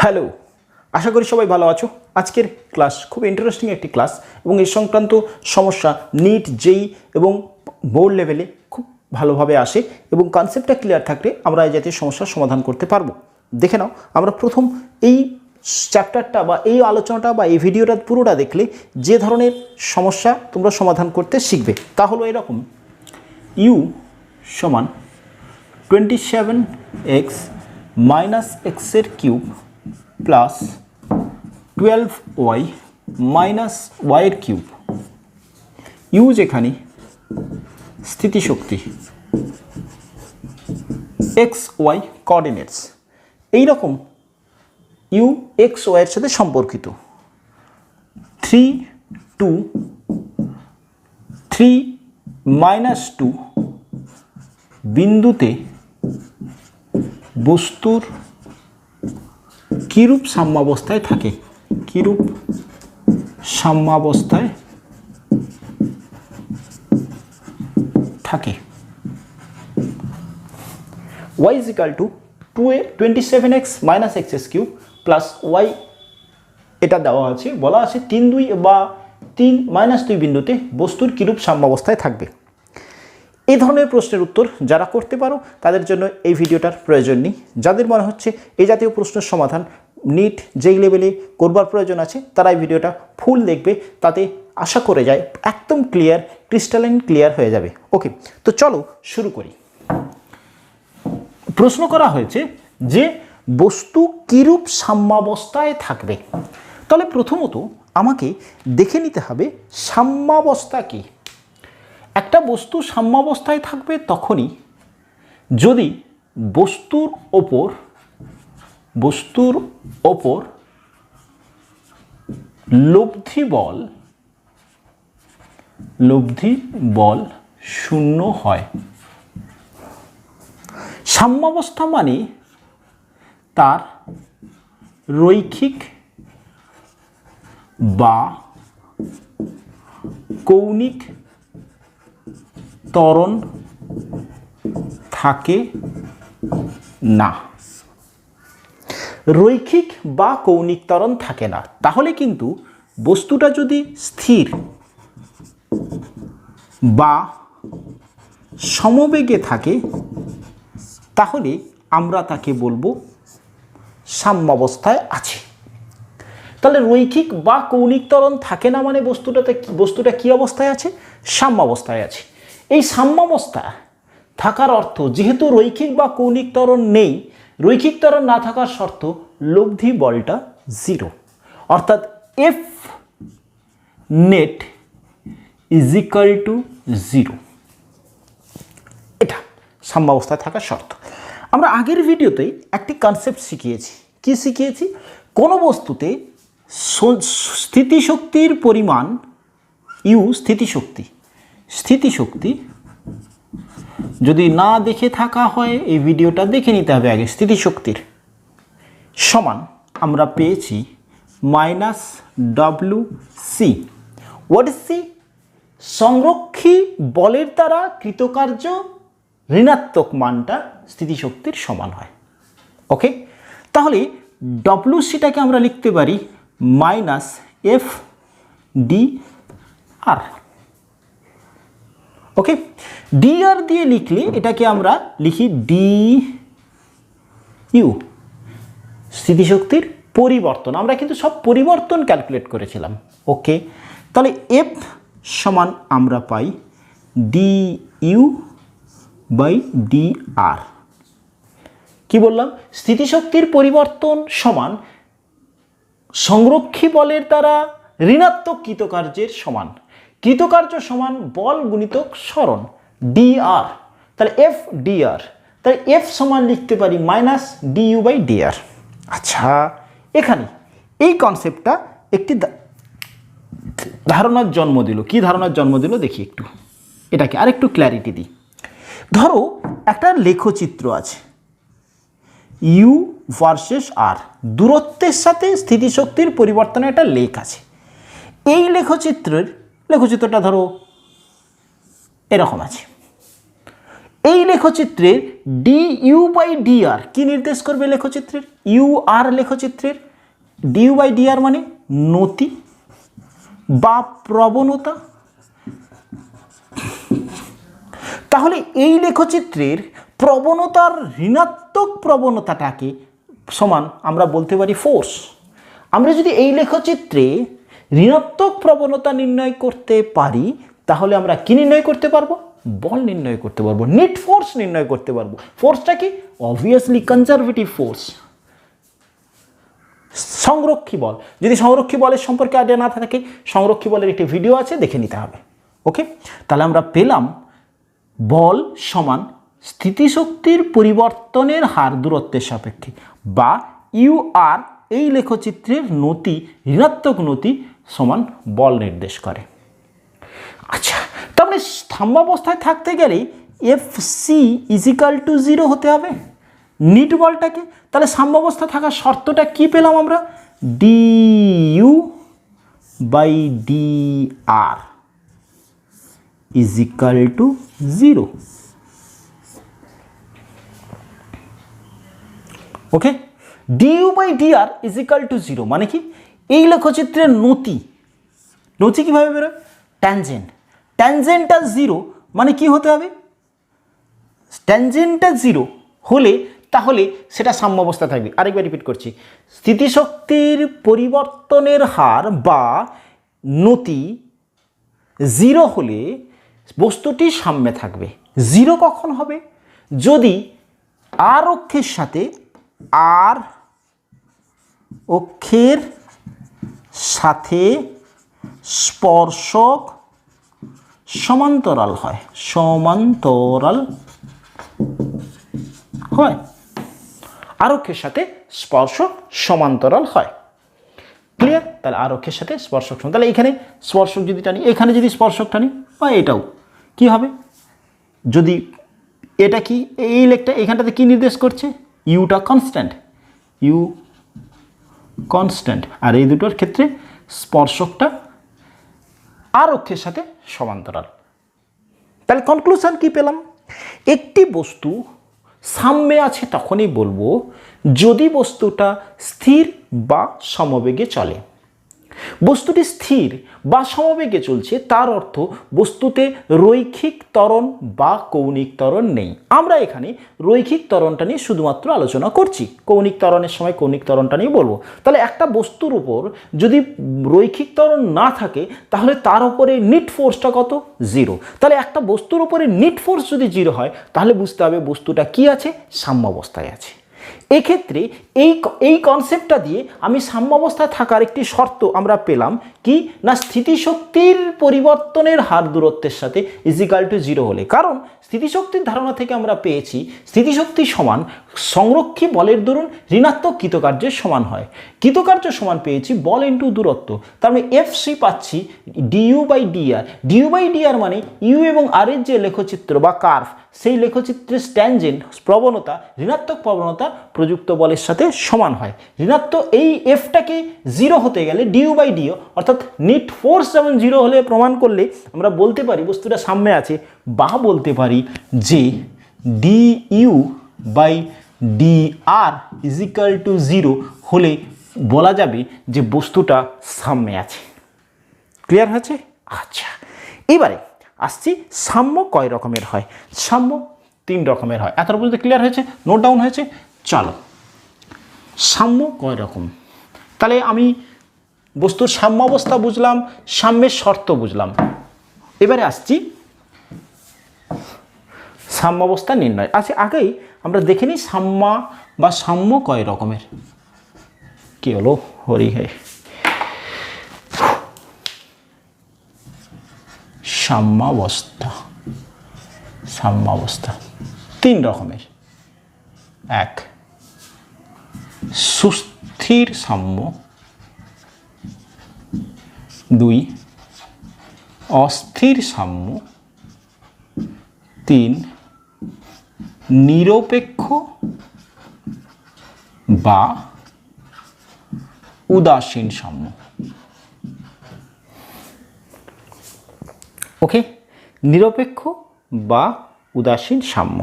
Hello, আশা করি সবাই ভালো আছো। আজকের ক্লাস খুব ইন্টারেস্টিং একটি ক্লাস এবং এই সংক্রান্ত সমস্যা নিট জেই এবং বোর্ড লেভেলে খুব ভালোভাবে আসে এবং কনসেপ্টটা ক্লিয়ার থাকলে আমরা এই জাতীয় সমস্যার সমাধান করতে পারবো। দেখে নাও, আমরা প্রথম এই চ্যাপ্টারটা বা এই আলোচনাটা বা এই ভিডিওটা পুরোটা দেখলে যে ধরনের সমস্যা তোমরা সমাধান করতে শিখবে তা হলো এরকম: ইউ সমান 27x মাইনাস এক্সের কিউব প্লাস 12y মাইনাস ওয়াইয়ের কিউব। ইউ যেখানে স্থিতিশক্তি, এক্স ওয়াই কোঅর্ডিনেটস, এইরকম ইউ এক্স ওয়াইয়ের সাথে সম্পর্কিত 3, 2, 3, -2 বিন্দুতে বস্তুর কিরূপ সাম্যাবস্থায় থাকে, কিরূপ সাম্যাবস্থায় থাকে। y is equal to 27x minus x cube plus y, এটা দেওয়া আছে, বলা আছে 3, 2 বা 3, -2 বিন্দুতে বস্তুর কিরূপ সাম্যাবস্থায় থাকবে। এই ধরনের প্রশ্নের উত্তর যারা করতে পারো তাদের জন্য এই ভিডিওটার প্রয়োজন নেই। যাদের মনে হচ্ছে এই জাতীয় প্রশ্নের সমাধান নিট যেই লেভেলে করবার প্রয়োজন আছে তারা এই ভিডিওটা ফুল দেখবে, তাতে আশা করে যায় একদম ক্লিয়ার, ক্রিস্টালাইন ক্লিয়ার হয়ে যাবে। ওকে, তো চলো শুরু করি। প্রশ্ন করা হয়েছে যে বস্তু কিরূপ সাম্যাবস্থায় থাকবে। তাহলে প্রথমত আমাকে দেখে নিতে হবে সাম্যাবস্থা কি। একটা বস্তু সাম্যাবস্থায় থাকবে তখনই যদি বস্তুর ওপর লব্ধি বল শূন্য হয়। সাম্যাবস্থা মানে তার রৈখিক বা কৌণিক ত্বরণ থাকে না। রৈখিক বা কৌণিক ত্বরণ থাকে না, তাহলে কিন্তু বস্তুটা যদি স্থির বা সমবেগে থাকে তাহলে আমরা তাকে বলবো সাম্যাবস্থায় আছে। তাহলে রৈখিক বা কৌণিক ত্বরণ থাকে না মানে বস্তুটা কি অবস্থায় আছে? সাম্যাবস্থায় আছে। এই সাম্যাবস্থা থাকার অর্থ, যেহেতু রৈখিক বা কৌণিক ত্বরণ নেই, রৈখিক ত্বরণ না থাকার শর্ত লব্ধি বলটা 0, অর্থাৎ F net is equal to 0। এটা সাম্যাবস্থায় থাকার শর্ত। আমরা আগের ভিডিওতে একটি কনসেপ্ট শিখিয়েছি। কি শিখিয়েছি? কোনো বস্তুতে স্থিতিশক্তির পরিমাণ ইউ, স্থিতিশক্তি যদি না দেখে থাকা হয় এই ভিডিওটা দেখে নিতে হবে আগে। স্থিতিশক্তির সমান আমরা পেয়েছি -WC। What is C? সংরক্ষী বলের দ্বারা কৃতকার্য ঋণাত্মক মানটা স্থিতিশক্তির সমান হয়। ওকে, তাহলে WCটাকে আমরা লিখতে পারি -FDR। ওকে, ডিআর দিয়ে লিখলে এটাকে আমরা লিখি DU, স্থিতিশক্তির পরিবর্তন। আমরা কিন্তু সব পরিবর্তন ক্যালকুলেট করেছিলাম। ওকে, তাহলে এফ সমান আমরা পাই DU/DR। কি বললাম? স্থিতিশক্তির পরিবর্তন সমান সংরক্ষী বলের দ্বারা ঋণাত্মক কৃতকার্যের সমান। কৃতকার্য সমান বল গুণিতক সরণ DR। তাহলে এফ ডিআর, তাহলে এফ সমান লিখতে পারি -DU/DR। আচ্ছা, এখানে এই কনসেপ্টটা একটি ধারণার জন্ম দিল। কি ধারণার জন্ম দিল দেখি একটু, এটাকে আরেকটু ক্ল্যারিটি দিই। ধরো একটা লেখচিত্র আছে, ইউ ভার্সেস আর, দূরত্বের সাথে স্থিতিশক্তির পরিবর্তনের একটা লেখ আছে। এই লেখচিত্রটা ধরো এরকম আছে। এই লেখচিত্রের D U by D R কি নির্দেশ করবে? লেখচিত্রের ইউ আর লেখচিত্রের D U by D R মানে নতি বা প্রবণতা। তাহলে এই লেখচিত্রের প্রবণতার ঋণাত্মক প্রবণতাটাকে সমান আমরা বলতে পারি ফোর্স। আমরা যদি এই লেখচিত্রে ঋণাত্মক প্রবণতা নির্ণয় করতে পারি তাহলে আমরা কি নির্ণয় করতে পারবো? বল নির্ণয় করতে পারবো, নেট ফোর্স নির্ণয় করতে পারবো। ফোর্সটা কি? অবভিয়াসলি কনজারভেটিভ ফোর্স, সংরক্ষী বল। যদি সংরক্ষী বলের সম্পর্কে আইডিয়া না থাকে, সংরক্ষী বলের একটি ভিডিও আছে, দেখে নিতে হবে। ওকে, তাহলে আমরা পেলাম বল সমান স্থিতিশক্তির পরিবর্তনের হার দূরত্বের সাপেক্ষে, বা ইউ আর এই লেখচিত্রের নতি, ঋণাত্মক নতি সমান বল নির্দেশ করে। আচ্ছা, তার মানে স্তম্ভাবস্থায় থাকতে গেলেই এফ সি ইজিক্যাল টু 0 হতে হবে নিট বলটাকে। তাহলে সাম্যাবস্থা থাকার শর্তটা কি পেলাম আমরা? D U by D R equal to 0। Okay, D U by D R equal to 0 মানে কি? এই লেখচিত্রের নতি, নতি কীভাবে বেরোয়? ট্যানজেন্ট, ট্যানজেন্টটা 0 মানে কি হতে হবে? ট্যানজেন্টটা 0 হলে তাহলে সেটা সাম্যাবস্থা থাকবে। আরেকবার রিপিট করছি, স্থিতিশক্তির পরিবর্তনের হার বা নতি 0 হলে বস্তুটি সাম্যে থাকবে। 0 কখন হবে? যদি আর অক্ষের সাথে, আর অক্ষের সাথে স্পর্শক সমান্তরাল হয়, সমান্তরাল হয়, আর অক্ষের সাথে স্পর্শক সমান্তরাল হয়। ক্লিয়ার? তাহলে আর অক্ষের সাথে স্পর্শক সমান, তাহলে এখানে স্পর্শক যদি টানি, এখানে যদি স্পর্শক টানি, বা এটাও কি হবে? যদি এটা কি, এই লেখটা এখানটাতে কি নির্দেশ করছে? ইউটা কনস্ট্যান্ট, ইউ কনস্ট্যান্ট, আর এই দুটোর ক্ষেত্রে স্পর্শকটা আর অক্ষের সাথে সমান্তরাল। তাহলে কনক্লুশন কি পেলাম? একটি বস্তু সাম্যে আছে তখনই বলবো যদি বস্তুটা স্থির বা সমবেগে চলে। বস্তুটি স্থির বা সমবেগে চলছে তার অর্থ বস্তুতে রৈখিক ত্বরণ বা কৌণিক ত্বরণ নেই। আমরা এখানে রৈখিক ত্বরণটা নিয়ে শুধুমাত্র আলোচনা করছি, কৌণিক ত্বরণের সময় কৌণিক ত্বরণটা নিয়ে বলবো। তাহলে একটা বস্তুর উপর যদি রৈখিক ত্বরণ না থাকে তাহলে তার উপরে নিট ফোর্সটা কত? 0। তাহলে একটা বস্তুর উপরে নিট ফোর্স যদি 0 হয় তাহলে বুঝতে হবে বস্তুটা কি আছে? সাম্যাবস্থায় আছে। এক্ষেত্রে এই কনসেপ্টটা দিয়ে আমি সাম্যাবস্থায় থাকার একটি শর্ত আমরা পেলাম কি না, স্থিতিশক্তির পরিবর্তনের হার দূরত্বের সাথে ইজিক্যাল টু 0 হলে। কারণ স্থিতিশক্তির ধারণা থেকে আমরা পেয়েছি স্থিতিশক্তি সমান সংরক্ষী বলের দরুন ঋণাত্মক কৃতকার্যের সমান হয়। কৃতকার্য সমান পেয়েছি বল ইন্টু দূরত্ব, তার মানে এফ সি পাচ্ছি DU by DR. DU by DR মানে ইউ এবং আর এর যে লেখচিত্র বা কার্ভ, সেই লেখচিত্রের ট্যানজেন্ট প্রবণতা, ঋণাত্মক প্রবণতা প্রযুক্ত বলের সাথে সমান হয়। ঋণাত্মক এই এফটাকে 0 হতে গেলে ডিইউ বাই ডিও অর্থাৎ নিট ফোর্স যেমন 0 হলে প্রমাণ করলে আমরা বলতে পারি বস্তুটা সাম্যে আছে, বা বলতে পারি যে DU by DR equal to 0 হলে বলা যাবে যে বস্তুটা সাম্যে আছে। ক্লিয়ার হয়েছে? আচ্ছা, এবারে আসছি সাম্য কয় রকমের হয়। সাম্য 3 রকমের হয়। এত পর্যন্ত ক্লিয়ার হয়েছে? নোট ডাউন হয়েছে? চলো, সাম্য কয় রকম। তাহলে আমি বস্তুর সাম্যাবস্থা বুঝলাম, সাম্যের শর্ত বুঝলাম। এবারে আসছি সাম্যাবস্থা নির্ণয়। আচ্ছা, আগেই আমরা দেখে নিই সাম্যা বা সাম্য কয় রকমের। কি হলো? হরি হে, সাম্যাবস্থা, সাম্যাবস্থা 3 রকমের। 1 সুস্থির সাম্য, 2 অস্থির সাম্য, 3 নিরপেক্ষ বা উদাসীন সাম্য। ওকে, নিরপেক্ষ বা উদাসীন সাম্য।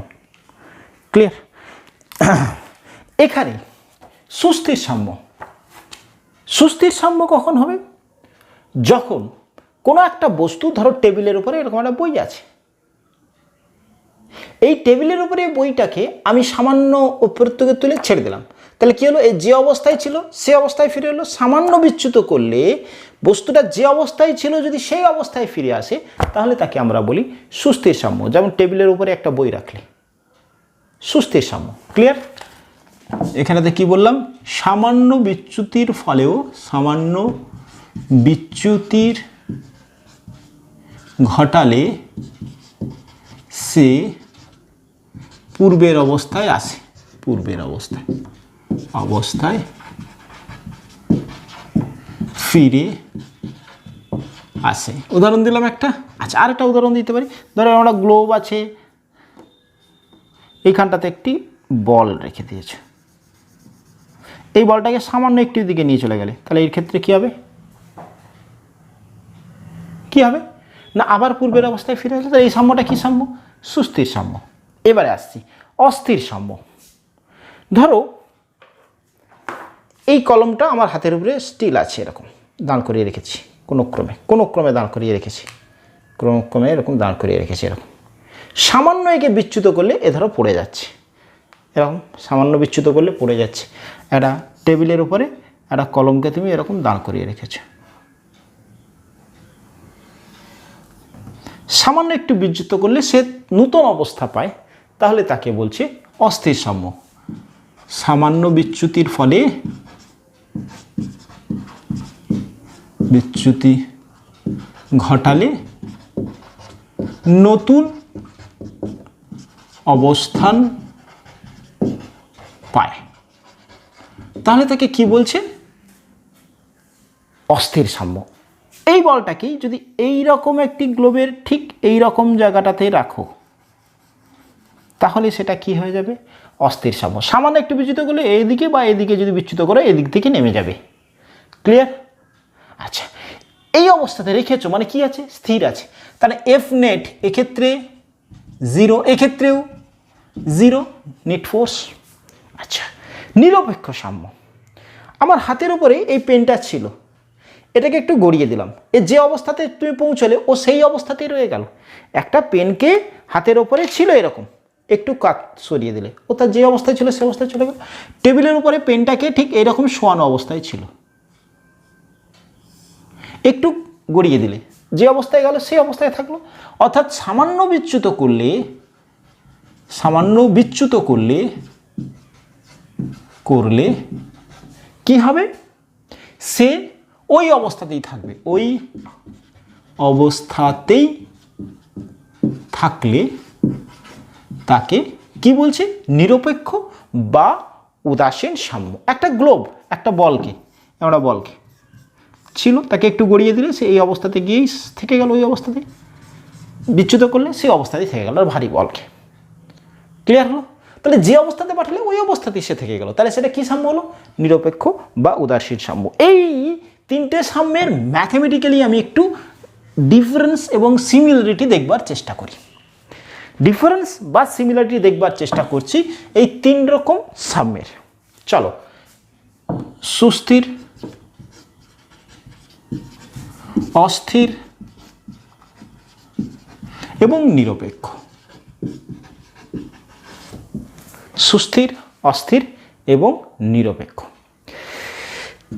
ক্লিয়ার? এখানে সুস্থির সাম্য। সুস্থির সাম্য কখন হবে? যখন কোনো একটা বস্তু, ধরো টেবিলের উপরে এরকম একটা বই আছে, এই টেবিলের উপরে বইটাকে আমি সামান্য উপর থেকে তুলে ছেড়ে দিলাম, তাহলে কী হলো? এই যে অবস্থায় ছিল সে অবস্থায় ফিরে এলো। সামান্য বিচ্যুত করলে বস্তুটা যে অবস্থায় ছিল যদি সেই অবস্থায় ফিরে আসে, তাহলে তাকে আমরা বলি সুস্থির সাম্য। যেমন টেবিলের উপরে একটা বই রাখলে, সুস্থির সাম্য। ক্লিয়ার? এখানেতে কি বললাম? সামান্য বিচ্যুতির ফলেও, সামান্য বিচ্যুতির ঘটালে সে পূর্বের অবস্থায় আসে, পূর্বের অবস্থায় ফিরে আসে। উদাহরণ দিলাম একটা। আচ্ছা, আরেকটা উদাহরণ দিতে পারি। ধরো আমরা গ্লোব আছে, এইখানটাতে একটি বল রেখে দিয়েছে, এই বলটাকে সামান্য একটু দিকে নিয়ে চলে গেলে, তাহলে এর ক্ষেত্রে কি হবে? কি হবে না, আবার পূর্বের অবস্থায় ফিরে আসে। এই সাম্যটা কি সাম্য? সুস্থির সাম্য। এবারে আসছি অস্থির সাম্য। ধরো এই কলমটা আমার হাতের উপরে স্টিল আছে, এরকম দাঁড় করিয়ে রেখেছি, কোনো ক্রমে দাঁড় করিয়ে রেখেছি, ক্রমে এরকম দাঁড় করিয়ে রেখেছি। এরকম সামান্য একে বিচ্যুত করলে এ ধরো পড়ে যাচ্ছে, এরকম সামান্য বিচ্যুত করলে পড়ে যাচ্ছে। একটা টেবিলের উপরে একটা কলমকে তুমি এরকম দাঁড় করিয়ে রেখেছো, সামান্য একটু বিচ্যুত করলে সে নূতন অবস্থা পায়, তাহলে তাকে বলছে অস্থির সাম্য। সামান্য বিচ্যুতির ফলে, বিচ্যুতি ঘটালে নতুন অবস্থান পায়, তাহলে তাকে কি বলছে? অস্থির সাম্য। এই বলটাকেই যদি এই রকম একটি গ্লোবের ঠিক এই রকম জায়গাটাতে রাখো, তাহলে সেটা কি হয়ে যাবে? অস্থির সাম্য। সামান্য একটু বিচ্যুত করলে এইদিকে বা এদিকে যদি বিচ্যুত করো, এদিক থেকে নেমে যাবে। ক্লিয়ার? আচ্ছা, এই অবস্থাতে রেখেছো মানে কি আছে? স্থির আছে। তাহলে এফ নেট এক্ষেত্রে 0, এক্ষেত্রেও 0 নেট ফোর্স। আচ্ছা, নিরপেক্ষ সাম্য। আমার হাতের উপরে এই পেনটা ছিল, এটাকে একটু গড়িয়ে দিলাম, এ যে অবস্থাতে তুমি পৌঁছলে ও সেই অবস্থাতেই রয়ে গেল। একটা পেনকে হাতের ওপরে ছিল এরকম, একটু কাত সরিয়ে দিলে ও তার যে অবস্থায় ছিল সে অবস্থায় চলে গেল। টেবিলের উপরে পেনটাকে ঠিক এরকম শোয়ানো অবস্থায় ছিল, একটু গড়িয়ে দিলে যে অবস্থায় গেল সেই অবস্থায় থাকলো। অর্থাৎ সামান্য বিচ্যুত করলে কি হবে? সে ওই অবস্থাতেই থাকবে, ওই অবস্থাতেই থাকলে তাকে কি বলছে? নিরপেক্ষ বা উদাসীন সাম্য। একটা গ্লোব, একটা বলকে ছিল, তাকে একটু গড়িয়ে দিলে সে এই অবস্থাতে গিয়েই থেকে গেল, ওই অবস্থাতে বিচ্যুত করলে সেই অবস্থাতেই থেকে গেল ভারী বলকে। ক্লিয়ার হলো? তাহলে যে অবস্থাতে পাঠালে ওই অবস্থাতেই সে থেকে গেল, তাহলে সেটা কি সাম্য হলো? নিরপেক্ষ বা উদাসীন সাম্য। এই তিনটে সাম্যের ম্যাথমেটিক্যালি আমি একটু ডিফারেন্স এবং সিমিলারিটি দেখবার চেষ্টা করি। ডিফারেন্স বা সিমিলারিটি দেখবার চেষ্টা করছি এই 3 রকম সাম্যের। চলো, সুস্থির, অস্থির এবং নিরপেক্ষ। সুস্থির, অস্থির এবং নিরপেক্ষ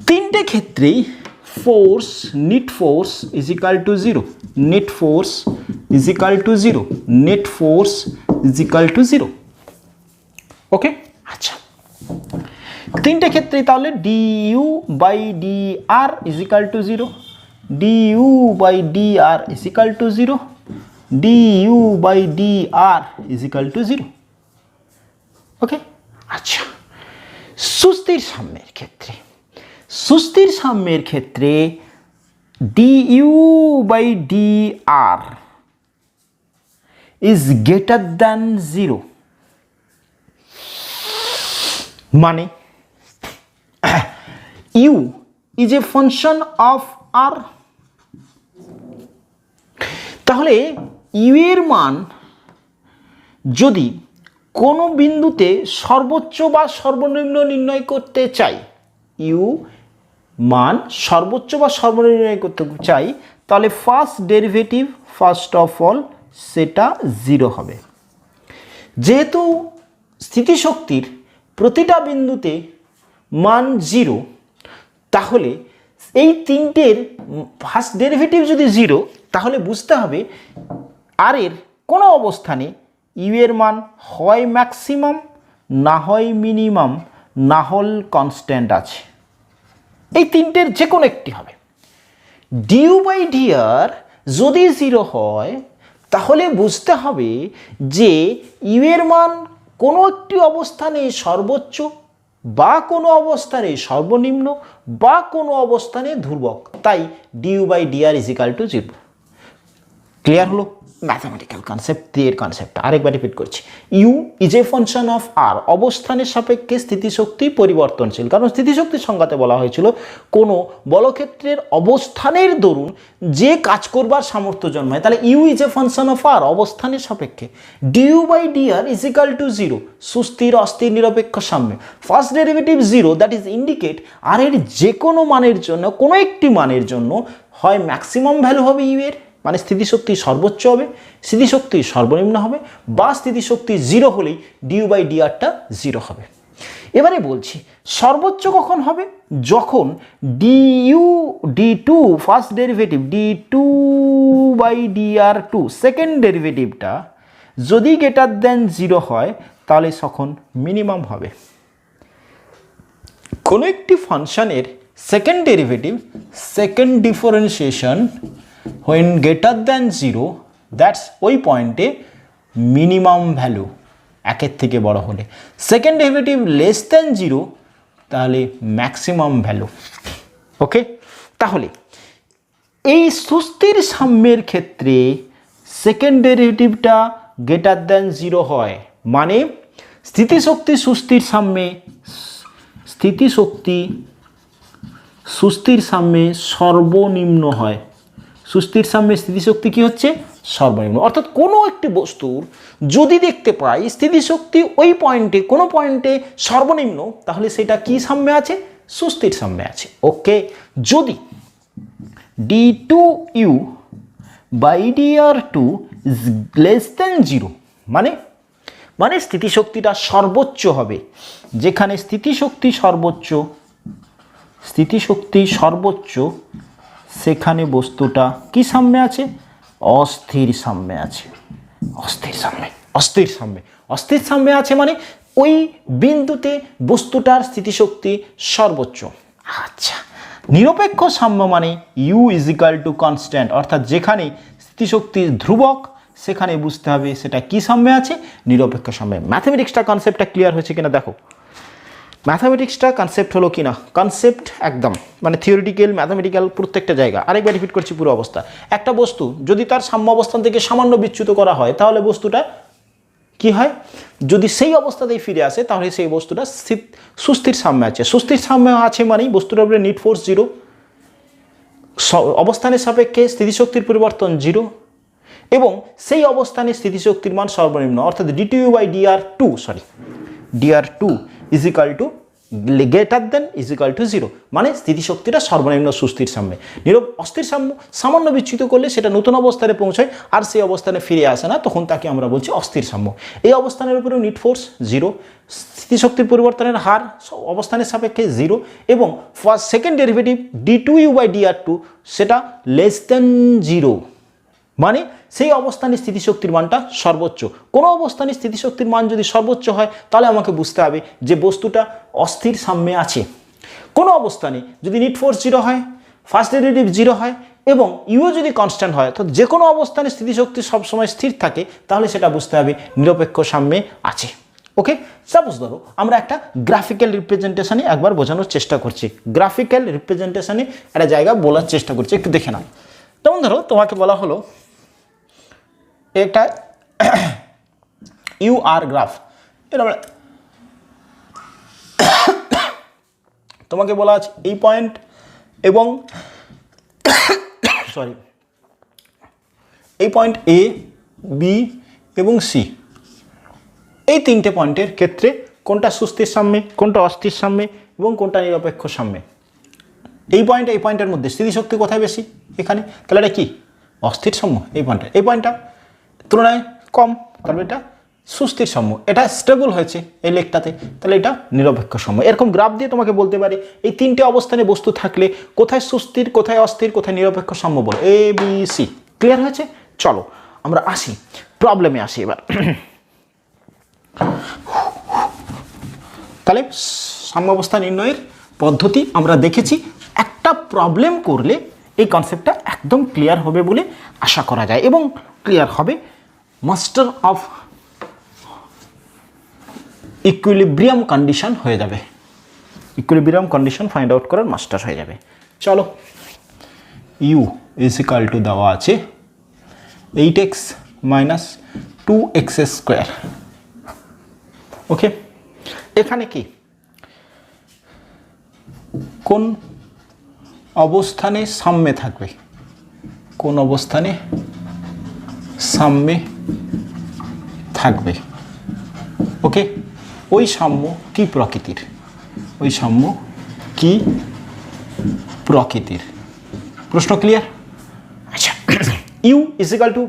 তিনটে ক্ষেত্রেই force, net force is equal to 0, net force is equal to 0, net force is equal to 0। Okay, আচ্ছা, তিনটে ক্ষেত্রেই তাহলে du by dr is equal to 0, du by dr is equal to 0, du by dr is equal to 0। Okay, আচ্ছা, সুস্থির সাম্যের ক্ষেত্রে du by dr is greater than 0, মানে u is a function of r। তাহলে u এর মান যদি কোনো বিন্দুতে সর্বোচ্চ বা সর্বনিম্ন নির্ণয় করতে চাই, ইউ মান সর্বোচ্চ বা সর্বনিম্ন নির্ণয় করতে চাই, তাহলে first derivative first of all সেটা 0 হবে। যেহেতু স্থিতিশক্তির প্রতিটা বিন্দুতে মান 0, তাহলে এই তিনটের ফার্স্ট ডেরিভেটিভ যদি 0, তাহলে বুঝতে হবে আর এর কোনো অবস্থানে ইউ এর মান হয় ম্যাক্সিমাম, না হয় মিনিমাম, না হল কনস্ট্যান্ট আছে। এই তিনটের যে কোনো একটি হবে। ডিউ বাই ডিআর যদি 0 হয়, তাহলে বুঝতে হবে যে ইউ এর মান কোনো একটি অবস্থানে সর্বোচ্চ, বা কোনো অবস্থানে সর্বনিম্ন, বা কোনো অবস্থানে ধ্রুবক। তাই d U by d R is equal to 0। Clear হলো ম্যাথামেটিক্যাল কনসেপ্ট, এর কনসেপ্টটা আরেকবার রিপিট করছি। U is a function of R, অবস্থানের সাপেক্ষে স্থিতিশক্তি পরিবর্তনশীল। কারণ স্থিতিশক্তির সংজ্ঞাতে বলা হয়েছিল কোনো বলক্ষেত্রের অবস্থানের দরুন যে কাজ করবার সামর্থ্য জন্মায়। তাহলে U is a function of R, অবস্থানের সাপেক্ষে। D U by d R is equal to 0, সুস্থির অস্থির নিরপেক্ষ সাম্য। First derivative 0, that is indicate R এর যে কোনো মানের জন্য, কোনো একটি মানের জন্য হয় ম্যাক্সিমাম ভ্যালু হবে ইউ এর, মানে স্থিতিশক্তি সর্বোচ্চ হবে, স্থিতিশক্তি সর্বনিম্ন হবে, বা স্থিতিশক্তি 0 হলেই ডিউ বাই ডিআরটা 0 হবে। এবারে বলছি সর্বোচ্চ কখন হবে? যখন d2 first derivative d2 by dr2 second ডেরিভেটিভটা যদি গ্রেটার দেন 0 হয়, তাহলে তখন মিনিমাম হবে। কোনো একটি ফাংশনের second derivative, second differentiation when greater than 0, that's ওই পয়েন্টে মিনিমাম ভ্যালু, একের থেকে বড় হলে। সেকেন্ড ডেরিভেটিভ লেস দ্যান 0, তাহলে ম্যাক্সিমাম ভ্যালু। ওকে, তাহলে এই সুস্থির সাম্যের ক্ষেত্রে সেকেন্ড ডেরিভেটিভটা গ্রেটার দ্যান 0 হয়, মানে স্থিতিশক্তি সুস্থির সাম্যে, স্থিতিশক্তি সুস্থির সাম্যে সর্বনিম্ন হয়। সুস্থির সাম্যে স্থিতিশক্তি কি হচ্ছে? সর্বনিম্ন। অর্থাৎ কোনো একটি বস্তুর যদি দেখতে পাই স্থিতিশক্তি ওই পয়েন্টে, কোনো পয়েন্টে সর্বনিম্ন, তাহলে সেটা কি সাম্যে আছে? সুস্থির সাম্যে আছে। ওকে, যদি d2u by dr2 is less than 0, মানে স্থিতিশক্তিটা সর্বোচ্চ হবে। যেখানে স্থিতিশক্তি সর্বোচ্চ, সেখানে বস্তুটা কি সাম্যে আছে? অস্থির সাম্যে আছে। অস্থির সাম্যে আছে মানে ওই বিন্দুতে বস্তুটার স্থিতিশক্তি সর্বোচ্চ। আচ্ছা, নিরপেক্ষ সাম্য মানে U is equal to constant, অর্থাৎ যেখানে স্থিতিশক্তি ধ্রুবক, সেখানে বুঝতে হবে সেটা কি সাম্যে আছে? নিরপেক্ষ সাম্যে। ম্যাথমেটিক্সটা কনসেপ্টটা ক্লিয়ার হয়েছে কিনা দেখো। ম্যাথামেটিক্সটা কনসেপ্ট হলো কিনা, কনসেপ্ট একদম মানে থিওরিটিক্যাল, ম্যাথামেটিক্যাল প্রত্যেকটা জায়গা। আরেকবার রিপিট করছি পুরো অবস্থা। একটা বস্তু যদি তার সাম্য অবস্থান থেকে সামান্য বিচ্যুত করা হয়, তাহলে বস্তুটা কি হয়? যদি সেই অবস্থাতেই ফিরে আসে, তাহলে সেই বস্তুটা সুস্থির সাম্যে আছে। সুস্থির সাম্যে আছে মানেই বস্তুটার উপরে নিট ফোর্স 0, অবস্থানের সাপেক্ষে স্থিতিশক্তির পরিবর্তন 0, এবং সেই অবস্থানে স্থিতিশক্তির মান সর্বনিম্ন, অর্থাৎ d2 by dr2 is equal to greater than is equal to 0, মানে স্থিতিশক্তিটা সর্বনিম্ন সুস্থির সাম্যে। অস্থির সাম্য সামান্য বিচ্যুত করলে সেটা নতুন অবস্থানে পৌঁছায়, আর সেই অবস্থানে ফিরে আসে না, তখন তাকে আমরা বলছি অস্থির সাম্য। এই অবস্থানের উপরেও নিট ফোর্স 0, স্থিতিশক্তির পরিবর্তনের হার অবস্থানের সাপেক্ষে 0, এবং second derivative d2u by dr2 সেটা লেস দেন 0, মানে সেই অবস্থানে স্থিতিশক্তির মানটা সর্বোচ্চ। কোনো অবস্থানে স্থিতিশক্তির মান যদি সর্বোচ্চ হয়, তাহলে আমাকে বুঝতে হবে যে বস্তুটা অস্থির সাম্যে আছে। কোনো অবস্থানে যদি নিট ফোর্স 0 হয়, ফার্স্ট ডেরিভেটিভ 0 হয়, এবং ইউও যদি কনস্ট্যান্ট হয়, তো যে কোনো অবস্থানে স্থিতিশক্তি সবসময় স্থির থাকে, তাহলে সেটা বুঝতে হবে নিরপেক্ষ সাম্যে আছে। ওকে, সাপোজ ধরো আমরা একটা গ্রাফিক্যাল রিপ্রেজেন্টেশনে একবার বোঝানোর চেষ্টা করছি। গ্রাফিক্যাল রিপ্রেজেন্টেশনে একটা জায়গা বলার চেষ্টা করছি, একটু দেখে নাও। যেমন ধরো তোমাকে বলা হলো একটা ইউআর গ্রাফ, এটা তোমাকে বলা আছে এই পয়েন্ট এবং এই পয়েন্ট এ, বি এবং সি, এই তিনটে পয়েন্টের ক্ষেত্রে কোনটা সুস্থির সাম্যে, কোনটা অস্থির সাম্যে এবং কোনটা নিরপেক্ষ সাম্যে, এই পয়েন্টের মধ্যে স্থিতিশক্তি কোথায় বেশি এখানে, তাহলে এটা কি অস্থির সাম্য। এই পয়েন্টটা তুলনায় কম, তাহলে এটা সুস্থির সাম্য। এটা স্টেবল হয়েছে এই লেকটাতে, তাহলে এটা নিরপেক্ষ সাম্য। এরকম গ্রাফ দিয়ে তোমাকে বলতে পারে এই তিনটে অবস্থানে বস্তু থাকলে কোথায় সুস্থির, কোথায় অস্থির, কোথায় নিরপেক্ষ সাম্য বলো, এ বি সি। ক্লিয়ার হয়েছে? চলো আমরা আসি প্রবলেমে আসি এবার। তাহলে সাম্যাবস্থা নির্ণয়ের পদ্ধতি আমরা দেখেছি। একটা প্রবলেম করলে এই কনসেপ্টটা একদম ক্লিয়ার হবে বলে আশা করা যায় এবং ক্লিয়ার হবে। মাস্টার অফ ইকুইলিব্রিয়াম কন্ডিশন হয়ে যাবে, ইকুইলিব্রিয়াম কন্ডিশন ফাইন্ড আউট করার মাস্টার হয়ে যাবে। চলো, ইউ ইজ ইকাল টু দেওয়া আছে 8x মাইনাস 2x স্কোয়ার। ওকে, এখানে কি কোন অবস্থানে সাম্যে থাকবে, কোন অবস্থানে সাম্যে থাকবে। ওকে, ওই সাম্য কি প্রকৃতির, ওই সাম্য কি প্রকৃতির। প্রশ্ন ক্লিয়ার? আচ্ছা, u is equal to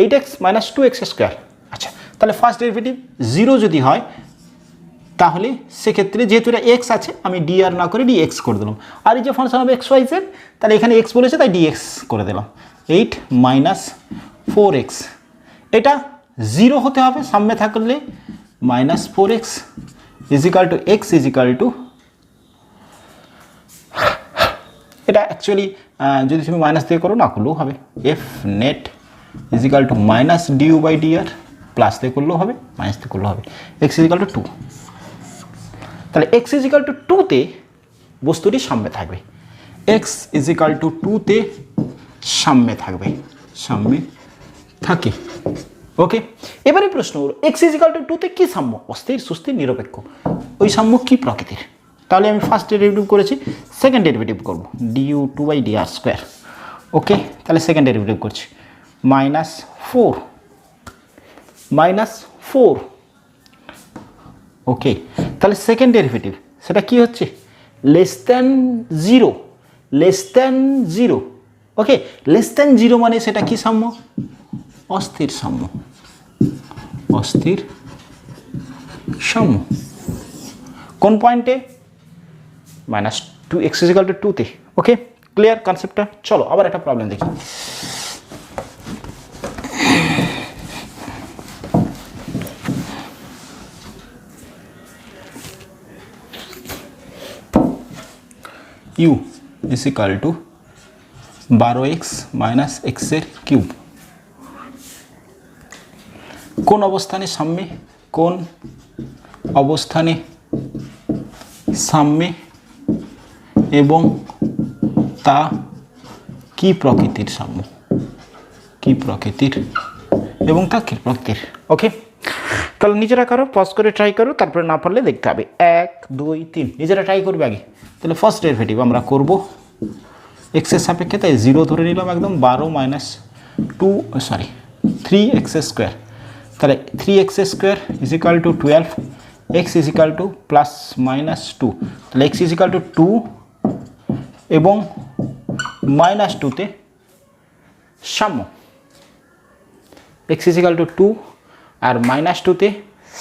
8x minus 2x square. আচ্ছা, তাহলে ফার্স্ট ডেরিভেটিভ 0 যদি হয় তাহলে সেক্ষেত্রে যেহেতু এটা এক্স আছে আমি ডি আর না করে ডিএক্স করে দিলাম। আর এই যে ফাংশন হবে এক্স ওয়াই জেড, তাহলে এখানে এক্স বলেছে তাই ডিএক্স করে দিলাম। 8 মাইনাস 4x, এটা 0 হতে হবে সামনে থাকলে, minus 4x is equal to x is equal to, এটা অ্যাকচুয়ালি যদি তুমি মাইনাস দিয়ে করো না করলেও হবে, F net is equal to minus d u by d r, plus দিয়ে করলেও হবে মাইনাস দিয়ে করলেও হবে, এক্স ইজ ইকাল টু 2। তাহলে এক্স ইজ ইকাল টু 2তে বস্তুটি সাম্যে থাকবে, এক্স ইজ ইকাল টু 2তে সাম্যে থাকবে, সাম্যে থাকে। ওকে, এবারে প্রশ্ন হলো এক্স ইজ ইকাল টু 2তে কী সাম্য, অস্থির, সুস্থির, নিরপেক্ষ, ওই সাম্য কী প্রকৃতির। তাহলে আমি ফার্স্ট ডেরিভেটিভ করেছি, সেকেন্ড ডেরিভেটিভ করবো ডিউ 2 বাই ডিআর স্কোয়ার। ওকে, তাহলে সেকেন্ড ডেরিভেটিভ করছি মাইনাস 4। ওকে, তাহলে সেকেন্ড ডেরিভেটিভ সেটা কি হচ্ছে, লেস দ্যান 0। ওকে, লেস দ্যান 0 মানে সেটা কি সাম্য, অস্থির সাম্য, অস্থির সাম্য। কোন পয়েন্টে, minus 2x is equal to 2তে। ওকে, ক্লিয়ার কনসেপ্টটা? চলো আবার একটা প্রবলেম দেখি। U is equal to 12x minus এক্সের কিউব। কোন অবস্থানে সাম্যে, কোন অবস্থানে সাম্যে এবং তা কি প্রকৃতির সাম্য, কি প্রকৃতির এবং তা কি প্রকৃতির। ওকে, তাহলে নিজেরা করো, পজ করে ট্রাই করো, তারপরে না পারলে দেখতে হবে। 1 2 3 নিজেরা ট্রাই করবে আগে। তাহলে ফার্স্ট ডেরিভেটিভ আমরা করব এক্সের সাপেক্ষে, তাই 0 ধরে নিলাম একদম, 12 মাইনাস 3x স্কোয়ার। তাহলে 3x square is equal to 12, x is equal two plus minus 2, তাহলে x ইজ ইকাল টু 2 এবং মাইনাস 2তে সাম্য, x ইজ ইকাল টু 2 আর মাইনাস 2তে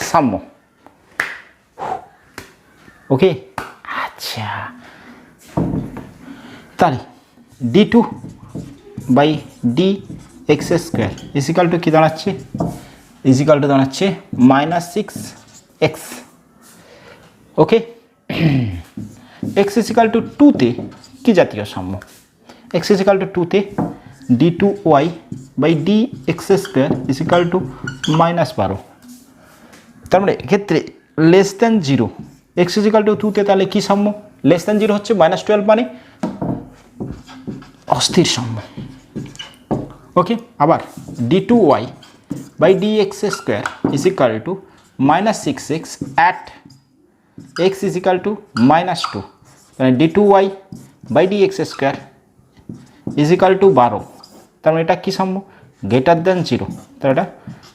সাম্য। ওকে, আচ্ছা, তাহলে d2 by D x square is equal to কী দাঁড়াচ্ছে, ইজ ইকাল টু দাঁড়াচ্ছে minus 6x। Okay, X is equal to 2তে কী জাতীয় সাম্য, এক্স ইজ ইকাল টু 2তে d2y by D x square is equal to minus 12। তার মানে এক্ষেত্রে less than 0, X is equal to 2তে তাহলে কী সাম্য, লেস দ্যান 0 হচ্ছে মাইনাস 12 মানে অস্থির সাম্য। ওকে, আবার d2y by D x square is equal to minus 6x at x is equal to minus 2, তাহলে d2y by D x square is equal to 12। তার মানে এটা কী সাম্য, গ্রেটার দ্যান 0, তাহলে এটা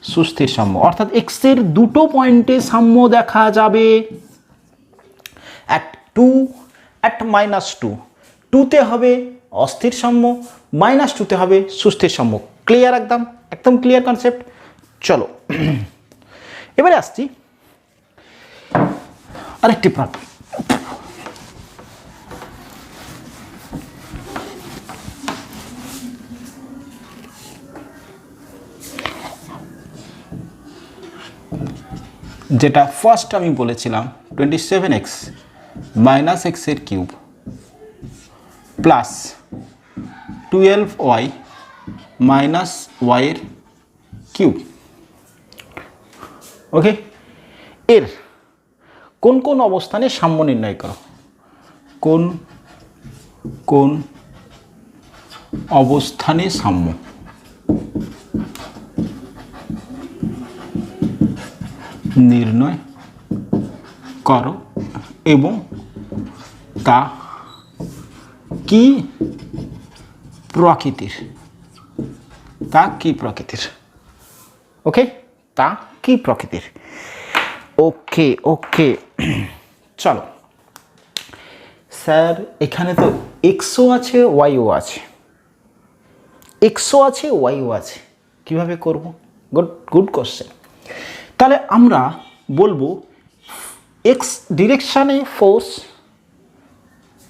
সুস্থির সাম্য, অর্থাৎ এক্স এর দুটো পয়েন্টে সাম্য দেখা যাবে। অ্যাট টু, অ্যাট -2, 2তে হবে অস্থির সাম্য, -2তে হবে সুস্থির সাম্য। ক্লিয়ার? একদম একদম ক্লিয়ার কনসেপ্ট। চলো এবারে আসছি আরেকটি প্রবলেম। যেটা ফার্স্ট আমি বলেছিলাম 27x - x এর কিউব প্লাস 12y - y এর কিউব। ওকে, এর কোন কোন অবস্থানে সাম্য নির্ণয় করো? কোন কোন অবস্থানে সাম্য নির্ণয় করো এবং তা কি প্রকৃতির? তা কি প্রকৃতির? ওকে, তা কি প্রকৃতির? ওকে ওকে, চলো স্যার এখানে তো এক্সও আছে ওয়াইও আছে, এক্সও আছে ওয়াইও আছে, কিভাবে করব? Good good question. তাহলে আমরা বলবো এক্স ডিরেকশানে ফোর্স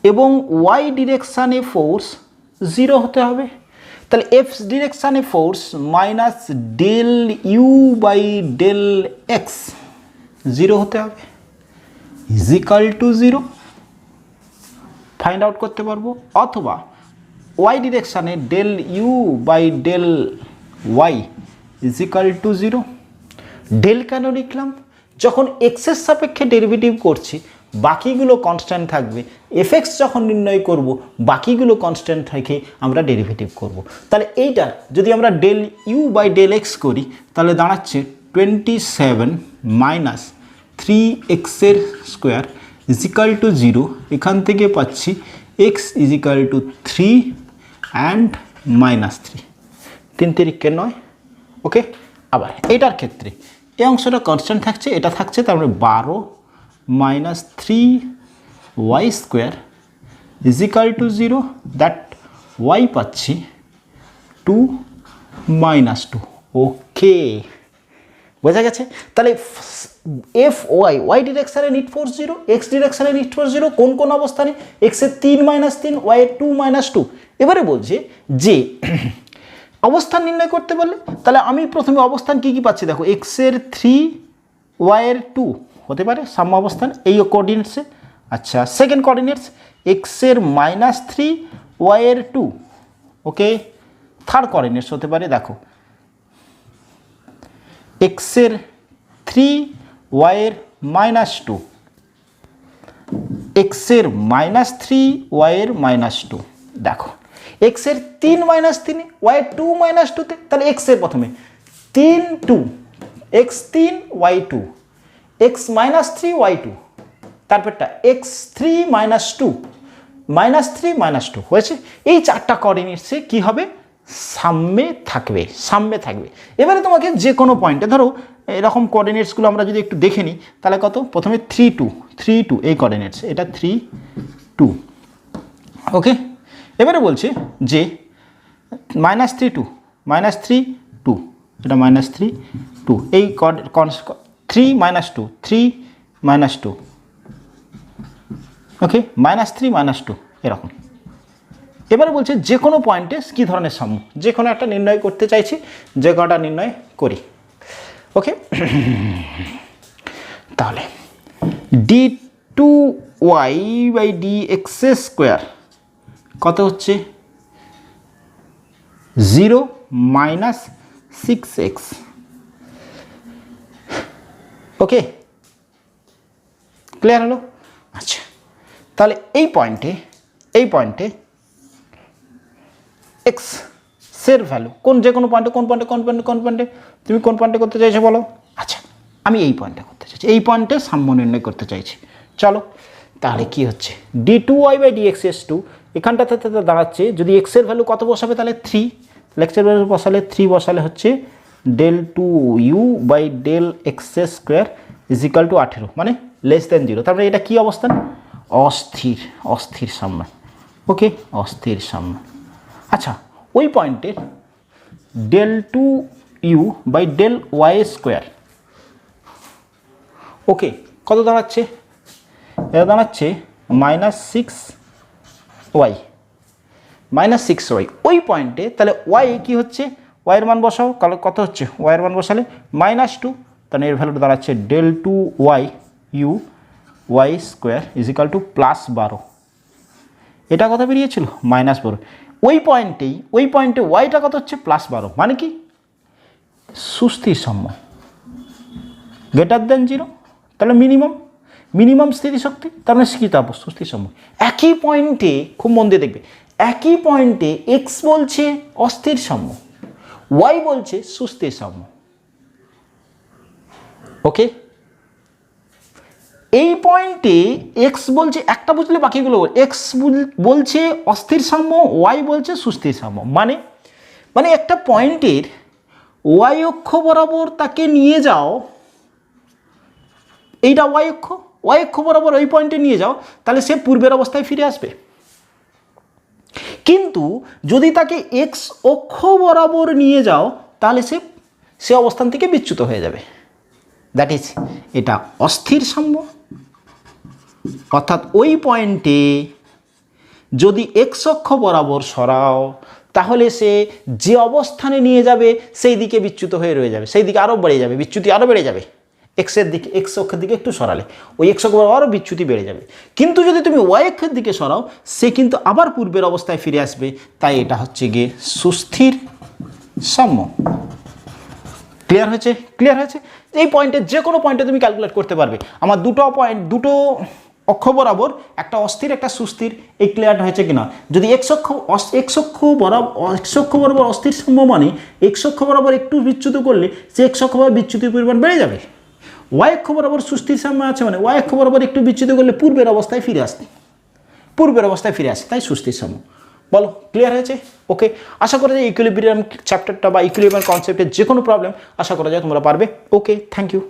এবং ওয়াই ডিরেকশানে ফোর্স 0 হতে হবে। তাহলে এক্স ডিরেকশানে ফোর্স -del u/del x 0 হতে হবে, ইজিক্যাল টু 0 ফাইন্ড আউট করতে পারবো। অথবা ওয়াই ডিরেকশানে del u/del y equal to 0। Del কেন লিখলাম? যখন এক্সের সাপেক্ষে ডেরিভেটিভ করছি বাকিগুলো কনস্ট্যান্ট থাকবে, এফএক্স যখন নির্ণয় করব বাকিগুলো কনস্ট্যান্ট থেকে আমরা ডেরিভেটিভ করব। তাহলে এইটা যদি আমরা del u/del x করি তাহলে দাঁড়াচ্ছে 27 - 3x এর স্কোয়ার ইজিক্যাল টু 0। এখান থেকে পাচ্ছি x ইজিক্যাল টু 3 অ্যান্ড -3, 3 তিরিকে 9। ওকে, আবার এটার ক্ষেত্রে এই অংশটা কনস্ট্যান্ট থাকছে, এটা থাকছে, তারপরে 12 - 3y square equal to 0, that y পাচ্ছি 2 - 2। ওকে, বোঝা গেছে? তাহলে এফ ওয়াই ডিরেকশানে নিট ফোর্স 0, এক্স ডিরেকশানে নিট ফোর্স 0, কোন কোন অবস্থানে? এক্সের 3 - 3, ওয়াইয়ের 2 - 2। এবারে বলছে যে অবস্থান নির্ণয় করতে পারলে, তাহলে আমি প্রথমে অবস্থান কি কি পাচ্ছি দেখো, এক্সের 3 ওয়াইয়ের 2 হতে পারে সাম্য অবস্থান এই কোঅর্ডিনেটসে। আচ্ছা, সেকেন্ড কোঅর্ডিনেটস এক্সের -3 ওয়াইয়ের 2। ওকে, থার্ড কোঅর্ডিনেটস হতে পারে দেখো এক্সের 3 ওয়াইয়ের -2, এক্সের -3 ওয়াইয়ের -2। দেখো এক্সের 3 - 3 ওয়াই 2 - 2তে, তাহলে এক্সের প্রথমে 3 2 এক্স 3 ওয়াই 2 এক্স -3 ওয়াই 2, তারপরটা এক্স 3 - 2 -3 -2 হয়েছে। এই চারটা কোঅর্ডিনেটসে কি হবে? সাম্যে থাকবে, সাম্যে থাকবে। এবারে তোমাকে যে কোনো পয়েন্টে ধরো এরকম কোঅর্ডিনেটসগুলো আমরা যদি একটু দেখে নিই তাহলে কত, প্রথমে 3 2 এই কোঅর্ডিনেটস, এটা 3 2। ওকে, এবারে বলছে যে -3 2 -3 2, এটা -3 2, এই 3 - 2 3 - 2। ওকে, -3 - 2 এরকম। এবারে বলছে যে কোনো পয়েন্টে কী ধরনের সাম্য, যে কোনো একটা নির্ণয় করতে চাইছি, যে কোনোটা নির্ণয় করি। ওকে, তাহলে d2y/dx স্কোয়ার কত হচ্ছে? 0 - 6x। ওকে, ক্লিয়ার হলো? আচ্ছা, তাহলে এই পয়েন্টে এক্স এর ভ্যালু কোন, যে কোনো পয়েন্টে, কোন পয়েন্টে তুমি কোন পয়েন্টে করতে চাইছো বলো? আচ্ছা, আমি এই পয়েন্টে করতে চাইছি, এই পয়েন্টে সাম্য নির্ণয় করতে চাইছি। চলো, তাহলে কি হচ্ছে d2y/dx is 2, এখানটাতে দাঁড়াচ্ছে যদি এক্স এর ভ্যালু কত বসাবে তাহলে 3, এক্স এর ভ্যালু বসালে 3 বসালে হচ্ছে del 2u by del x square is equal to 18 মানে লেস দেন 0। তারপরে এটা কি অবস্থান? অস্থির, অস্থির সাম্য। ওকে, অস্থির সাম্য। আচ্ছা, ওই পয়েন্টের del 2u by del y square, okay, কত দাঁড়াচ্ছে? এটা দাঁড়াচ্ছে -6y, -6y। ওই পয়েন্টে তাহলে y কি হচ্ছে? y এর মান বসাও, কত হচ্ছে? y এর মান বসালে -2, তাহলে এর ভ্যালুটা দাঁড়াচ্ছে del 2y u y square is equal to +12। এটা কত বেরিয়েছিল? -12। ওই পয়েন্টে ওয়াইটা কত হচ্ছে? +12, মানে কি? সুস্থির সাম্য, গ্রেটার দেন 0, তাহলে মিনিমাম স্থিতিশক্তি, তার মানে কি? তাপ সুস্থির সাম্য। একই পয়েন্টে, খুব মন দিয়ে দেখবে, একই পয়েন্টে এক্স বলছে অস্থির সাম্য, ওয়াই বলছে সুস্থির সাম্য। ওকে, এই পয়েন্টে এক্স বলছে, একটা বুঝলে বাকিগুলো, এক্স বলছে অস্থির সাম্য, ওয়াই বলছে সুস্থির সাম্য। মানে একটা পয়েন্টের ওয়াই অক্ষ বরাবর তাকে নিয়ে যাও, এইটা ওয়াই অক্ষ বরাবর ওই পয়েন্টে নিয়ে যাও, তাহলে সে পূর্বের অবস্থায় ফিরে আসবে। কিন্তু যদি তাকে এক্স অক্ষ বরাবর নিয়ে যাও, তাহলে সে অবস্থান থেকে বিচ্যুত হয়ে যাবে। দ্যাট ইজ, এটা অস্থির সাম্য। অর্থাৎ ওই পয়েন্টে যদি এক্স অক্ষ বরাবর সরাও, তাহলে সে যে অবস্থানে নিয়ে যাবে সেই দিকে বিচ্যুত হয়ে রয়ে যাবে, সেই দিকে আরও বেড়ে যাবে, বিচ্যুতি আরও বেড়ে যাবে। এক্স অক্ষের দিকে একটু সরালে ওই এক্স অক্ষ বরাবর আরও বিচ্যুতি বেড়ে যাবে। কিন্তু যদি তুমি ওয়াই অক্ষের দিকে সরাও, সে কিন্তু আবার পূর্বের অবস্থায় ফিরে আসবে। তাই এটা হচ্ছে গিয়ে সুস্থির সাম্য। ক্লিয়ার হয়েছে? এই পয়েন্টে, যে কোনো পয়েন্টে তুমি ক্যালকুলেট করতে পারবে। আমার দুটো অক্ষ বরাবর, একটা অস্থির একটা সুস্থির, এই ক্লিয়ার হয়েছে কিনা। যদি এক্স অক্ষ বরাবর অস্থির সাম্য, মানে এক্স অক্ষ বরাবর একটু বিচ্যুত করলে সে এক্স অক্ষ বরাবর বিচ্যুতির পরিমাণ বেড়ে যাবে। ওয়াই অক্ষ বরাবর সুস্থির সাম্য আছে, মানে ওয়াই অক্ষ বরাবর একটু বিচ্যুত করলে পূর্বের অবস্থায় ফিরে আসে, তাই সুস্থির সাম্য। বলো, ক্লিয়ার হয়েছে? ওকে, আশা করা যায় ইকুইলিব্রিয়াম চ্যাপ্টারটা বা ইকুইলিব্রিয়াম কনসেপ্টের যে কোনো প্রবলেম আশা করা যায় তোমরা পারবে। ওকে, থ্যাংক ইউ।